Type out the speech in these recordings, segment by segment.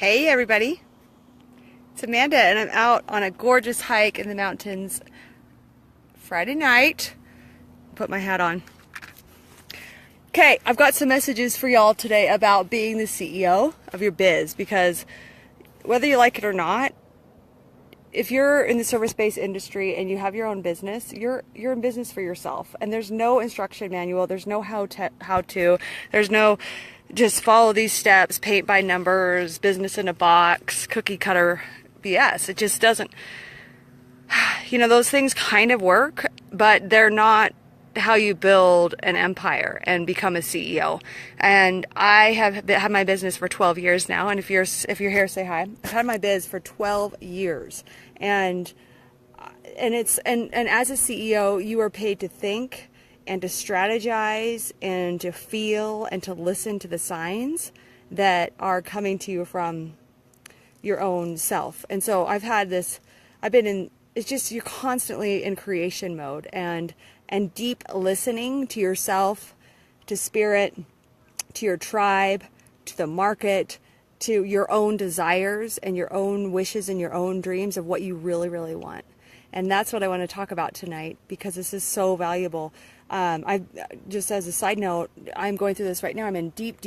Hey everybody, it's Amanda and I'm out on a gorgeous hike in the mountains Friday night. Put my hat on. Okay, I've got some messages for y'all today about being the CEO of your biz, because whether you like it or not, if you're in the service-based industry and you have your own business, you're in business for yourself, and there's no instruction manual, there's no how to, there's no just follow these steps, paint by numbers, business in a box, cookie cutter BS. It just doesn't, those things kind of work, but they're not how you build an empire and become a CEO. And I have had my business for 12 years now. And if you're here, say hi. I've had my biz for 12 years. And as a CEO, you are paid to think and to strategize and to feel and to listen to the signs that are coming to you from your own self. And so it's just, you're constantly in creation mode and deep listening to yourself, to spirit, to your tribe, to the market, to your own desires and your own wishes and your own dreams of what you really, really want. And that's what I want to talk about tonight, because this is so valuable. I just, as a side note, I'm going through this right now. I'm in deep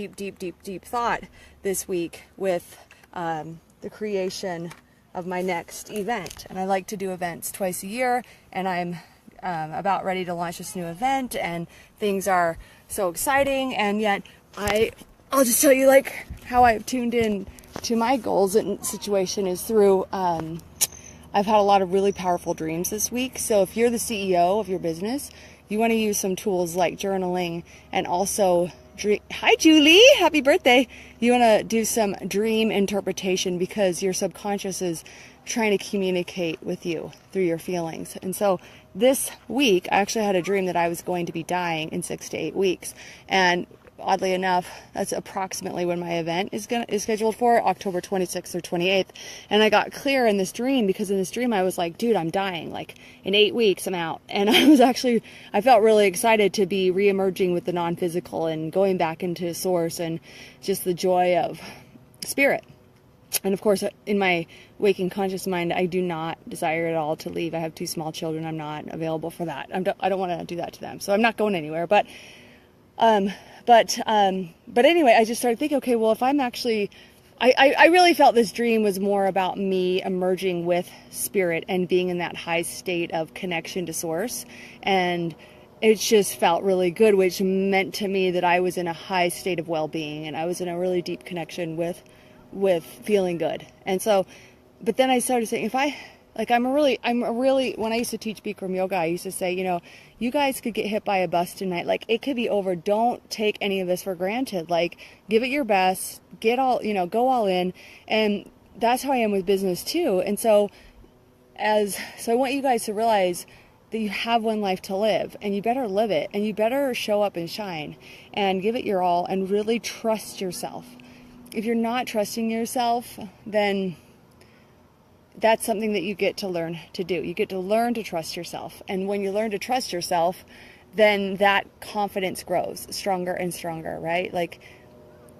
thought this week with the creation of my next event. And I like to do events twice a year, and I'm about ready to launch this new event, and things are so exciting. And yet I'll just tell you, like, how I've tuned in to my goals and situation is through I've had a lot of really powerful dreams this week. So if you're the CEO of your business, you want to use some tools like journaling, and also hi Julie, happy birthday. You want to do some dream interpretation, because your subconscious is trying to communicate with you through your feelings. And so this week I actually had a dream that I was going to be dying in 6 to 8 weeks. And oddly enough, that's approximately when my event is scheduled for, October 26th or 28th. And I got clear in this dream, because in this dream I was like, dude, I'm dying. Like, in 8 weeks, I'm out. And I felt really excited to be re-emerging with the non-physical and going back into source and just the joy of spirit. And of course, in my waking conscious mind, I do not desire at all to leave. I have 2 small children. I'm not available for that. I don't want to do that to them. So I'm not going anywhere. But anyway, I just started thinking, okay, well, if I'm actually, I really felt this dream was more about me emerging with spirit and being in that high state of connection to source. And it just felt really good, which meant to me that I was in a high state of well-being, and I was in a really deep connection with feeling good. And so, but then I started saying, I'm really, when I used to teach Bikram yoga, I used to say, you guys could get hit by a bus tonight. Like, it could be over. Don't take any of this for granted. Like, give it your best, go all in. And that's how I am with business too. And so I want you guys to realize that you have one life to live, and you better live it, and you better show up and shine and give it your all and really trust yourself. If you're not trusting yourself, then that's something that you get to learn to do. You get to learn to trust yourself. And when you learn to trust yourself, then that confidence grows stronger and stronger, right?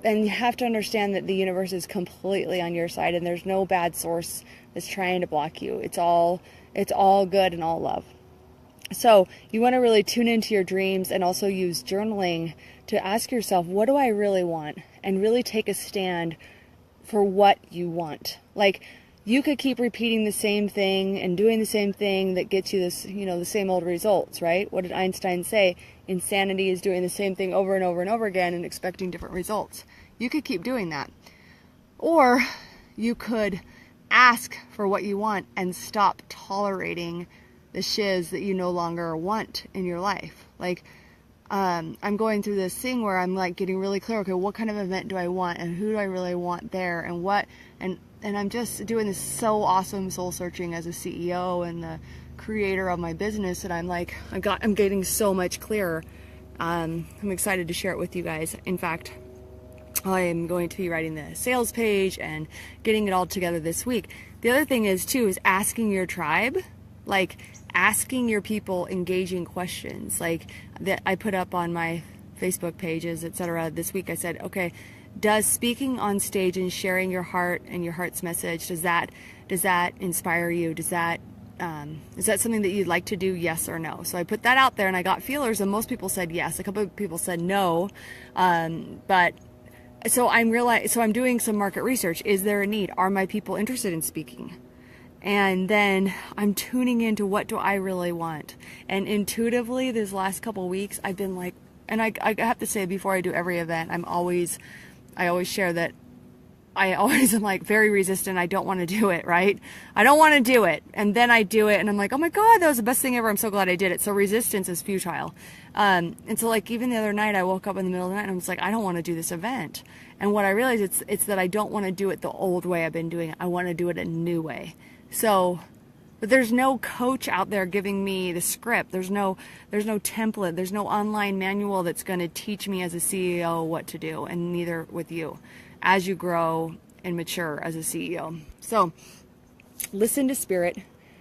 And you have to understand that the universe is completely on your side, and there's no bad source that's trying to block you. It's all good and all love. So you want to really tune into your dreams, and also use journaling to ask yourself, what do I really want? And really take a stand for what you want. Like, you could keep repeating the same thing and doing the same thing that gets you this, the same old results, right? What did Einstein say? Insanity is doing the same thing over and over and over again and expecting different results. You could keep doing that. Or you could ask for what you want and stop tolerating the shiz that you no longer want in your life. Like, I'm going through this thing where I'm like getting really clear, okay, what kind of event do I want, and who do I really want there, and what, and I'm just doing this so awesome soul searching as a CEO and the creator of my business, and I'm getting so much clearer. I'm excited to share it with you guys. In fact, I am going to be writing the sales page and getting it all together this week. The other thing is asking your tribe, like asking your people engaging questions, like that I put up on my Facebook pages, etc. This week I said, okay, does speaking on stage and sharing your heart and your heart's message, does that inspire you? Is that something that you'd like to do? Yes or no? So I put that out there and I got feelers, and most people said yes. A couple of people said no. But so I'm doing some market research. Is there a need? Are my people interested in speaking? And then I'm tuning into what do I really want. And intuitively, these last couple of weeks, I've been like, and I have to say, before I do every event, I always share that I always am like very resistant. I don't want to do it, right? I don't want to do it. And then I do it and I'm like, oh my God, that was the best thing ever. I'm so glad I did it. So resistance is futile. And so like even the other night, I woke up in the middle of the night and I was like, I don't want to do this event. And what I realized, it's that I don't want to do it the old way I've been doing it. I want to do it a new way. So, but there's no coach out there giving me the script. There's no template. There's no online manual that's going to teach me as a CEO what to do, and neither with you as you grow and mature as a CEO. So listen to spirit,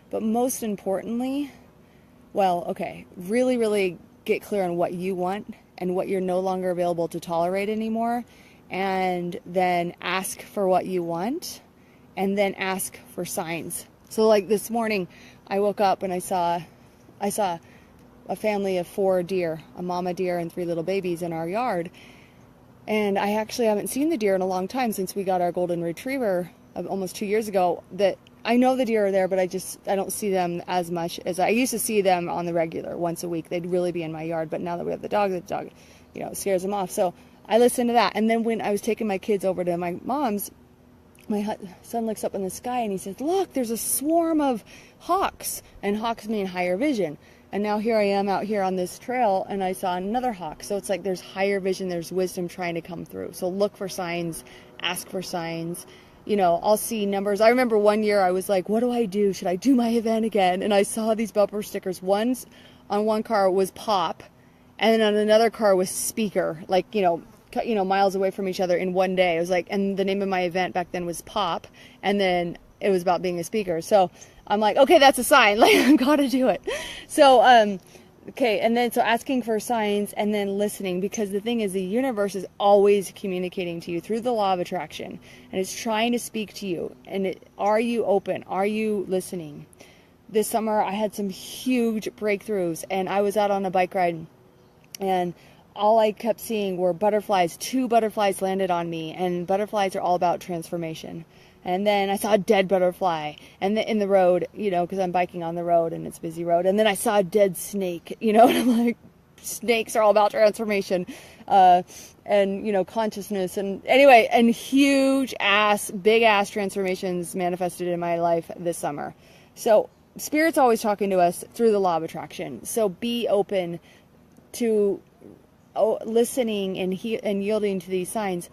but most importantly, really, really get clear on what you want and what you're no longer available to tolerate anymore. And then ask for what you want, and then ask for signs. So like this morning, I woke up and I saw a family of 4 deer, a mama deer and 3 little babies in our yard. And I actually haven't seen the deer in a long time, since we got our golden retriever almost 2 years ago. That I know the deer are there, but I don't see them as much as I used to see them on the regular. Once a week, they'd really be in my yard. But now that we have the dog, scares them off. So I listened to that. And then when I was taking my kids over to my mom's, my son looks up in the sky and he says, look, there's a swarm of hawks. And hawks mean higher vision. And now here I am out here on this trail and I saw another hawk. So it's like there's higher vision, there's wisdom trying to come through. So look for signs, ask for signs. I'll see numbers. I remember one year I was like, what do I do? Should I do my event again? And I saw these bumper stickers. One's on one car was pop, and then on another car was speaker, like, miles away from each other in one day. It was like, and the name of my event back then was Pop, and then it was about being a speaker. So I'm like, okay, that's a sign. Like, I've got to do it. So, okay. And then, so asking for signs and then listening, because the thing is, the universe is always communicating to you through the law of attraction, and it's trying to speak to you. And are you open? Are you listening? This summer, I had some huge breakthroughs, and I was out on a bike ride, and all I kept seeing were butterflies. 2 butterflies landed on me, and butterflies are all about transformation. And then I saw a dead butterfly in the road, because I'm biking on the road and it's a busy road. And then I saw a dead snake, and I'm like, snakes are all about transformation, and, consciousness. And anyway, and big ass transformations manifested in my life this summer. So Spirit's always talking to us through the law of attraction. So be open to listening and yielding to these signs.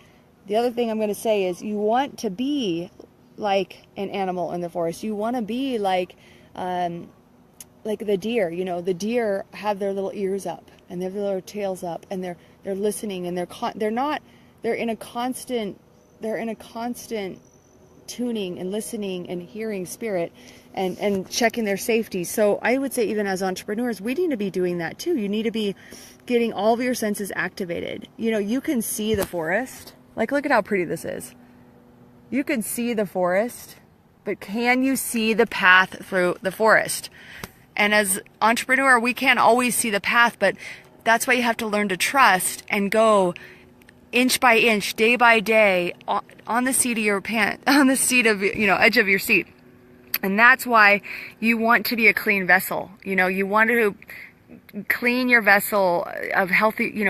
The other thing I'm going to say is, you want to be like an animal in the forest. You want to be like the deer. The deer have their little ears up and they have their little tails up, and they're listening, and they're in a constant tuning and listening and hearing spirit and checking their safety. So I would say, even as entrepreneurs, we need to be doing that too. You need to be getting all of your senses activated. You can see the forest. Like, look at how pretty this is. You can see the forest, but can you see the path through the forest? And as entrepreneur, we can't always see the path, but that's why you have to learn to trust and go inch by inch, day by day, on the seat of your pants, on the seat of, edge of your seat. And that's why you want to be a clean vessel. You want to clean your vessel of healthy,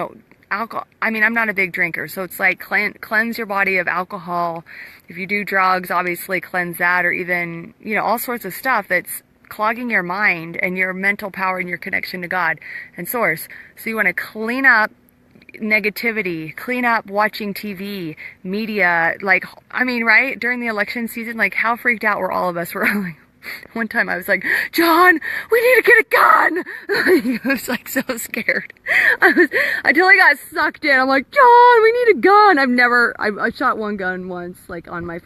alcohol. I mean, I'm not a big drinker, so it's like cleanse your body of alcohol. If you do drugs, obviously cleanse that, or even, all sorts of stuff that's clogging your mind and your mental power and your connection to God and source. So you want to clean up negativity, clean up watching TV, media, right? During the election season, how freaked out were all of us? We're like, one time I was like, John, we need to get a gun. I was so scared. Until I got sucked in. I'm like, John, we need a gun. I shot one gun once, on my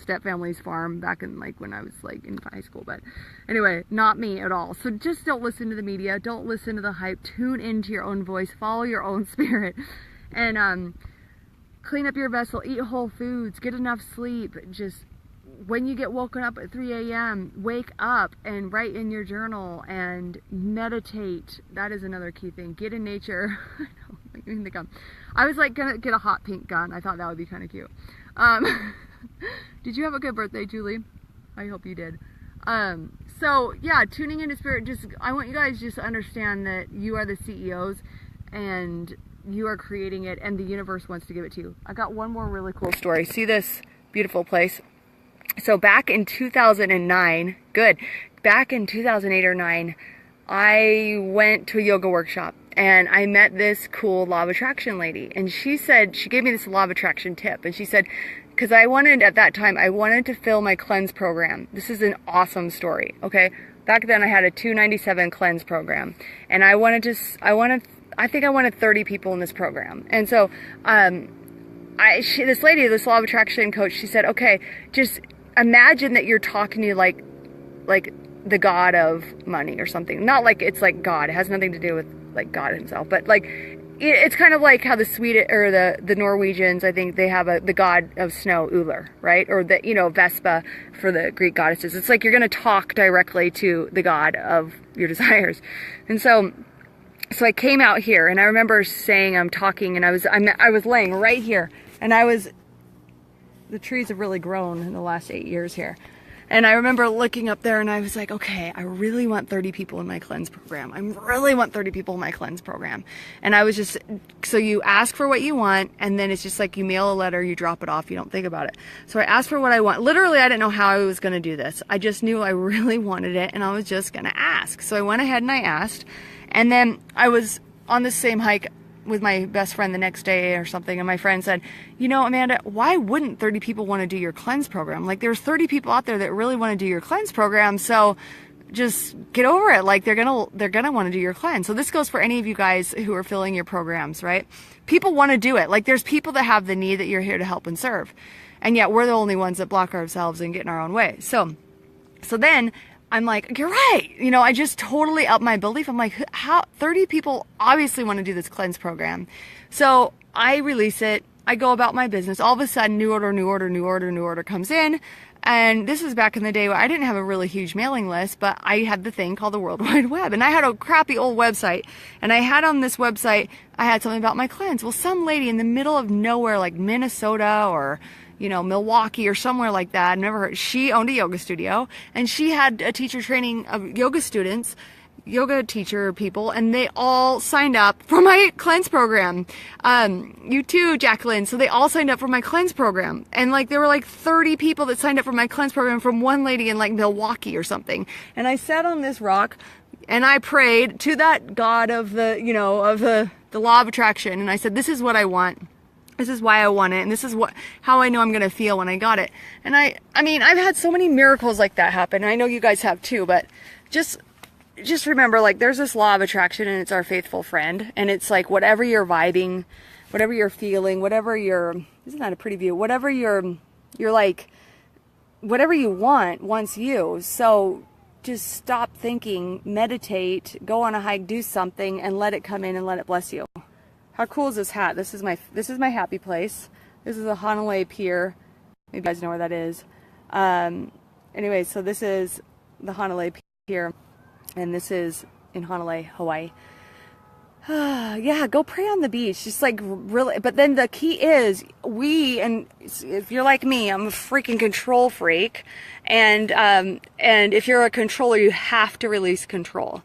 step-family's farm back in, when I was, in high school. But anyway, not me at all. So just don't listen to the media. Don't listen to the hype. Tune into your own voice. Follow your own spirit. And, clean up your vessel, eat whole foods, get enough sleep. Just when you get woken up at 3 a.m., wake up and write in your journal and meditate. That is another key thing. Get in nature. I was like gonna get a hot pink gun. I thought that would be kind of cute. Did you have a good birthday, Julie? I hope you did. So yeah, tuning into spirit, I want you guys just to understand that you are the CEOs and you are creating it, and the universe wants to give it to you. I got one more really cool story. See this beautiful place? So back in 2009, back in 2008 or 9, I went to a yoga workshop and I met this cool law of attraction lady, and she gave me this law of attraction tip, and she said, because at that time, I wanted to fill my cleanse program. This is an awesome story, okay? Back then I had a 297 cleanse program, and I think I wanted 30 people in this program. And so, this lady, this law of attraction coach, she said, okay, just imagine that you're talking to like the god of money or something. Not like it's like God. It has nothing to do with like God himself, but like, it's kind of like how the Swedish or the Norwegians, I think they have the god of snow, Uller, right? Or the, Vespa for the Greek goddesses. It's like you're going to talk directly to the god of your desires. And so I came out here, and I remember saying, I'm talking, and I was laying right here, and the trees have really grown in the last 8 years here. And I remember looking up there, and I was like, okay, I really want 30 people in my cleanse program. I really want 30 people in my cleanse program. And I was just, so you ask for what you want, and then it's just like you mail a letter, you drop it off, you don't think about it. So I asked for what I want. Literally, I didn't know how I was going to do this. I just knew I really wanted it, and I was just going to ask. So I went ahead and I asked. And then I was on the same hike with my best friend the next day or something, and my friend said, Amanda, why wouldn't 30 people want to do your cleanse program? Like, there's 30 people out there that really want to do your cleanse program, so just get over it. Like, they're gonna want to do your cleanse. So this goes for any of you guys who are filling your programs, right? People want to do it. Like, there's people that have the need that you're here to help and serve, and yet we're the only ones that block ourselves and get in our own way. So then I'm like, you're right. I just totally upped my belief. I'm like, how 30 people obviously want to do this cleanse program. So I release it. I go about my business. All of a sudden, new order comes in. And this was back in the day where I didn't have a really huge mailing list, but I had the thing called the World Wide Web. And I had a crappy old website. And I had on this website, I had something about my cleanse. Well, some lady in the middle of nowhere, like Minnesota or Milwaukee or somewhere like that. I've never heard. She owned a yoga studio, and she had a teacher training of yoga students, yoga teacher people, and they all signed up for my cleanse program. You too, Jacqueline. So they all signed up for my cleanse program. And like, there were like 30 people that signed up for my cleanse program from one lady in like Milwaukee or something. And I sat on this rock and I prayed to that God of the law of attraction. And I said, this is what I want. This is why I want it, and this is how I know I'm going to feel when I got it. And I mean, I've had so many miracles like that happen. I know you guys have too, but just remember, like, there's this law of attraction, and it's our faithful friend. And it's like, whatever you're vibing, whatever you're feeling, isn't that a pretty view? Whatever you're like, whatever you wants you. So just stop thinking, meditate, go on a hike, do something, and let it come in and let it bless you. How cool is this hat? This is my happy place. This is a Hanalei Pier. Maybe you guys know where that is. Anyway, so this is the Hanalei Pier, and this is in Hanalei, Hawaii. Yeah, go pray on the beach. Just like really, but then the key is and if you're like me, I'm a freaking control freak, and if you're a controller, you have to release control.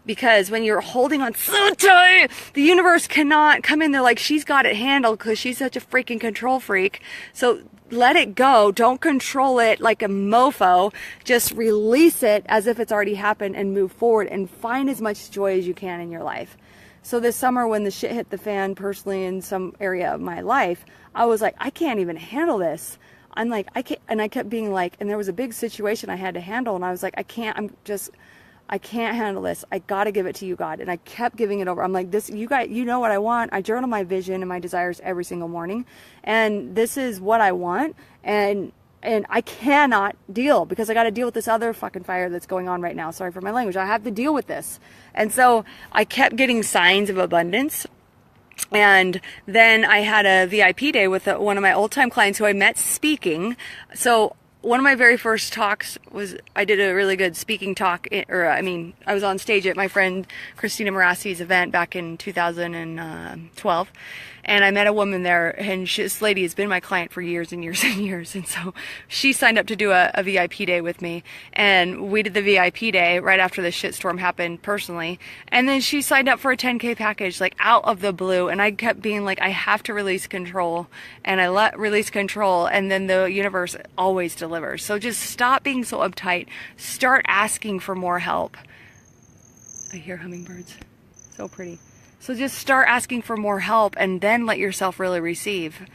Because when you're holding on so tight, the universe cannot come in there like she's got it handled because she's such a freaking control freak. So let it go. Don't control it like a mofo. Just release it as if it's already happened and move forward and find as much joy as you can in your life. So this summer when the shit hit the fan personally in some area of my life, I was like, I can't even handle this. I'm like, I can't. And I kept being like, and there was a big situation I had to handle. And I was like, I can't handle this. I got to give it to you, God. And I kept giving it over. I'm like, this, you guys, you know what I want. I journal my vision and my desires every single morning. And this is what I want. And I cannot deal because I got to deal with this other fucking fire that's going on right now. Sorry for my language. I have to deal with this. And so I kept getting signs of abundance. And then I had a VIP day with one of my old time clients who I met speaking. So one of my very first talks was, I did a really good speaking talk, I was on stage at my friend Christina Marassi's event back in 2012. And I met a woman there, and this lady has been my client for years and years and years. And so she signed up to do a VIP day with me. And we did the VIP day right after the shitstorm happened personally. And then she signed up for a 10K package, like out of the blue. And I kept being like, I have to release control. And I let release control. And then the universe always delivers. So just stop being so uptight. Start asking for more help. I hear hummingbirds. So pretty. So just start asking for more help, and then let yourself really receive.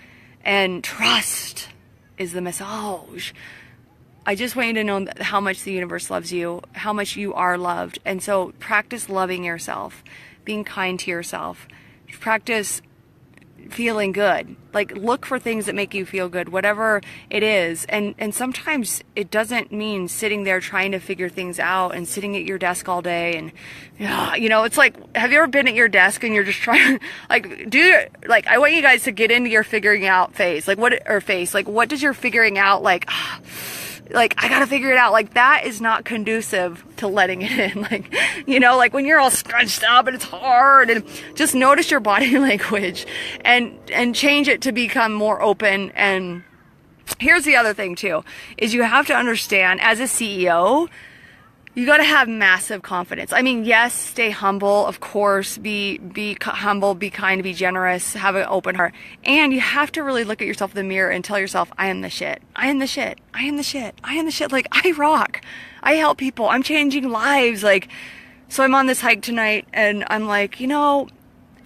And trust is the message. I just want you to know how much the universe loves you, how much you are loved. And so practice loving yourself, being kind to yourself. Practice feeling good. Like, look for things that make you feel good, whatever it is. And sometimes it doesn't mean sitting there trying to figure things out and sitting at your desk all day. And, it's like, have you ever been at your desk and you're just trying, I want you guys to get into your figuring out phase. What does your figuring out, I gotta figure it out. Like, that is not conducive to letting it in. When you're all scrunched up and it's hard, and just notice your body language and change it to become more open. And here's the other thing too, is you have to understand, as a CEO, you got to have massive confidence. I mean, yes, stay humble, of course, be humble, be kind, be generous, have an open heart. And you have to really look at yourself in the mirror and tell yourself, I am the shit. I am the shit. I am the shit. I am the shit. Like, I rock. I help people. I'm changing lives. So I'm on this hike tonight, and I'm like, I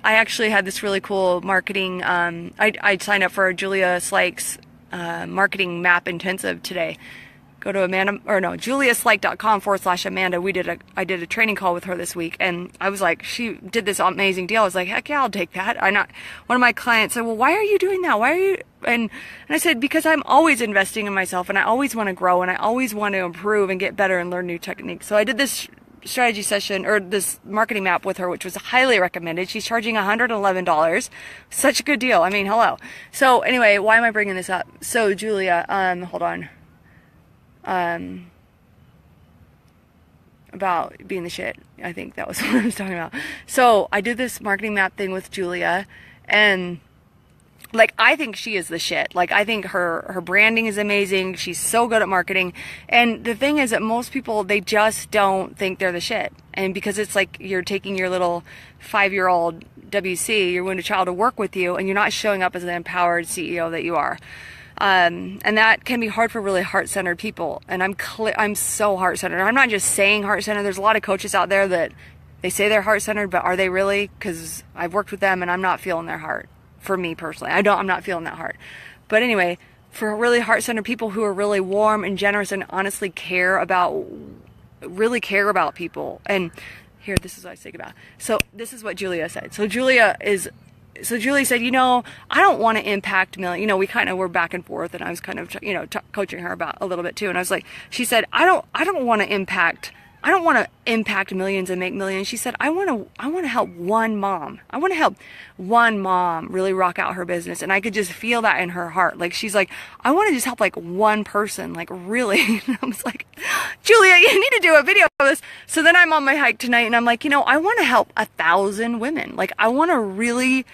actually had this really cool marketing, I signed up for Julia Slake's marketing map intensive today. Go to juliaslike.com/Amanda. I did a training call with her this week, and I was like, she did this amazing deal. I was like, heck yeah, I'll take that. One of my clients said, well, why are you doing that? Why are you? And I said, because I'm always investing in myself, and I always want to grow, and I always want to improve and get better and learn new techniques. So I did this strategy session, or this marketing map with her, which was highly recommended. She's charging $111. Such a good deal. I mean, hello. So anyway, why am I bringing this up? So Julia, hold on. About being the shit. I think that was what I was talking about. So I did this marketing map thing with Julia, and I think she is the shit. I think her branding is amazing. She's so good at marketing. And the thing is that most people, they just don't think they're the shit. And because it's like you're taking your little 5-year-old WC, your wounded child, to work with you, and you're not showing up as an empowered CEO that you are. And that can be hard for really heart-centered people. And I'm so heart-centered. I'm not just saying heart-centered. There's a lot of coaches out there that they say they're heart-centered, but are they really? Because I've worked with them and I'm not feeling their heart. For me personally, I'm not feeling that heart. But anyway, for really heart-centered people who are really warm and generous and honestly really care about people. And here, this is what I think about. So this is what Julia said. So Julia said, I don't want to impact millions. We kind of were back and forth, and I was kind of, coaching her about a little bit too. And I was like, she said, I don't want to impact millions and make millions. She said, I want to help one mom. I want to help one mom really rock out her business. And I could just feel that in her heart. She's like, I want to just help one person, really. And I was like, Julia, you need to do a video of this. So then I'm on my hike tonight, and I'm like, I want to help 1,000 women. I want to really,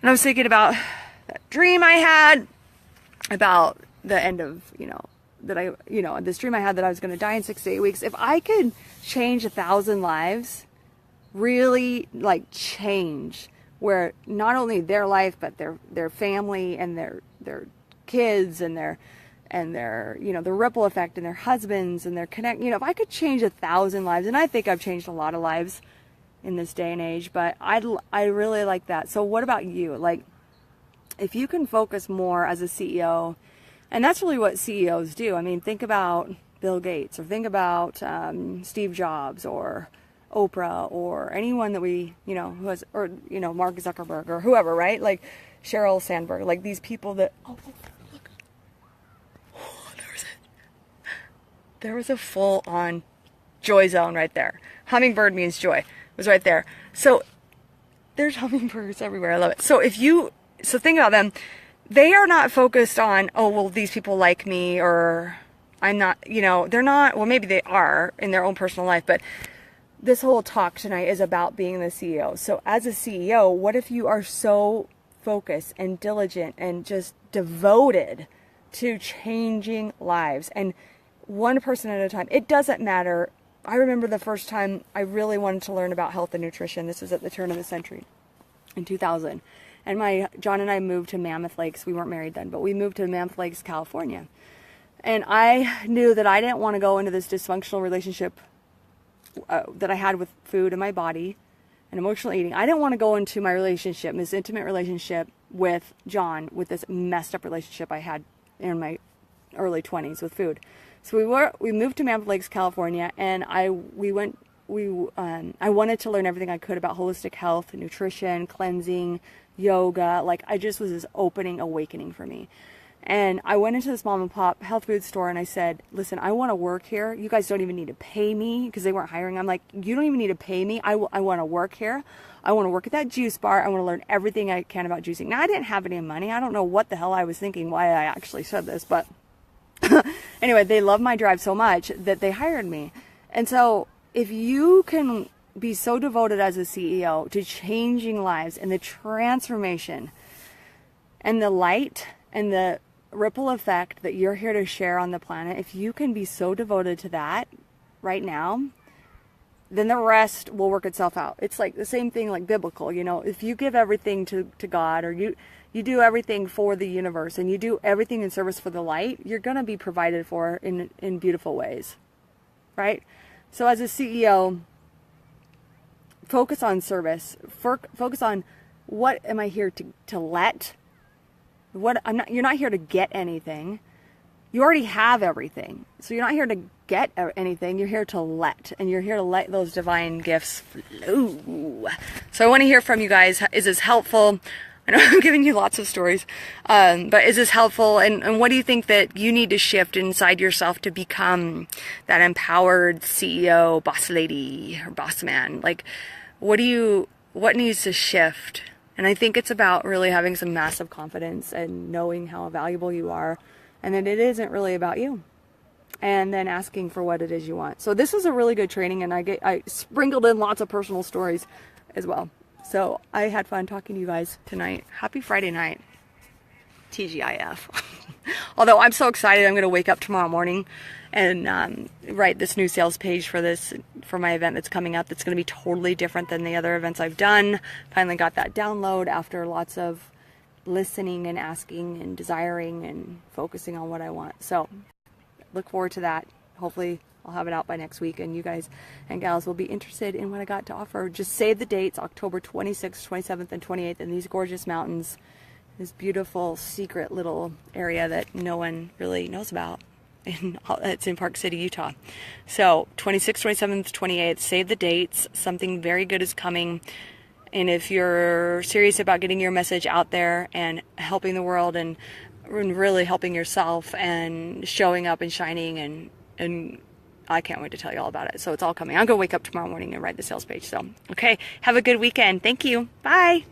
and I was thinking about that dream I had about the end of, this dream I had that I was going to die in 6 to 8 weeks. If I could change 1,000 lives, really change, where not only their life, but their family and their kids and their the ripple effect, and their husbands and their connect, if I could change 1,000 lives, and I think I've changed a lot of lives in this day and age, but I really like that. So what about you? If you can focus more as a CEO, and that's really what CEOs do. I mean, think about Bill Gates, or think about Steve Jobs, or Oprah, or anyone that we, who has, or, Mark Zuckerberg, or whoever, right? Sheryl Sandberg, these people that, look. Oh, there was a full-on joy zone right there. Hummingbird means joy. It was right there. So There's hummingbirds everywhere. I love it. So so think about them. They are not focused on, oh, well, these people like me, or I'm not, they're not, well, maybe they are in their own personal life, but this whole talk tonight is about being the CEO. So as a CEO, what if you are so focused and diligent and just devoted to changing lives, and one person at a time? It doesn't matter. I remember the first time I really wanted to learn about health and nutrition. This was at the turn of the century in 2000. And John and I moved to Mammoth Lakes. We weren't married then, but we moved to Mammoth Lakes, California. And I knew that I didn't want to go into this dysfunctional relationship that I had with food and my body and emotional eating. I didn't want to go into my relationship, this intimate relationship with John, with this messed up relationship I had in my early 20s with food. So we moved to Mammoth Lakes, California, and I wanted to learn everything I could about holistic health, nutrition, cleansing, yoga. Like, I just was this awakening for me. And I went into this mom and pop health food store and I said, listen, I want to work here. You guys don't even need to pay me, because they weren't hiring. I'm like, you don't even need to pay me. I want to work here. I want to work at that juice bar. I want to learn everything I can about juicing. Now, I didn't have any money. I don't know what the hell I was thinking, why I actually said this, but anyway, they loved my drive so much that they hired me. And so if you can be so devoted as a CEO to changing lives and the transformation and the light and the ripple effect that you're here to share on the planet, if you can be so devoted to that right now, then the rest will work itself out. It's like the same thing, like biblical, if you give everything to God, or you do everything for the universe, and you do everything in service for the light, you're going to be provided for in beautiful ways, right? So as a CEO, focus on service. Focus on, what am I here to let? You're not here to get anything. You already have everything. So you're not here to get anything. You're here to let, and you're here to let those divine gifts flow. So I want to hear from you guys. Is this helpful? I know I'm giving you lots of stories, but is this helpful? And what do you think that you need to shift inside yourself to become that empowered CEO, boss lady, or boss man? Like, what needs to shift? And I think it's about really having some massive confidence and knowing how valuable you are, and that it isn't really about you. And then asking for what it is you want. So this was a really good training, and I sprinkled in lots of personal stories as well. So I had fun talking to you guys tonight. Happy Friday night. TGIF. Although I'm so excited, I'm going to wake up tomorrow morning and write this new sales page for my event that's coming up. That's going to be totally different than the other events I've done. Finally got that download after lots of listening and asking and desiring and focusing on what I want. So look forward to that. Hopefully I'll have it out by next week, and you guys and gals will be interested in what I got to offer. Just save the dates, October 26th, 27th, and 28th in these gorgeous mountains, this beautiful secret little area that no one really knows about. It's in Park City, Utah. So 26th, 27th, 28th, save the dates. Something very good is coming. And if you're serious about getting your message out there and helping the world and really helping yourself and showing up and shining, and I can't wait to tell you all about it. So it's all coming. I'm going to wake up tomorrow morning and write the sales page. So, okay. Have a good weekend. Thank you. Bye.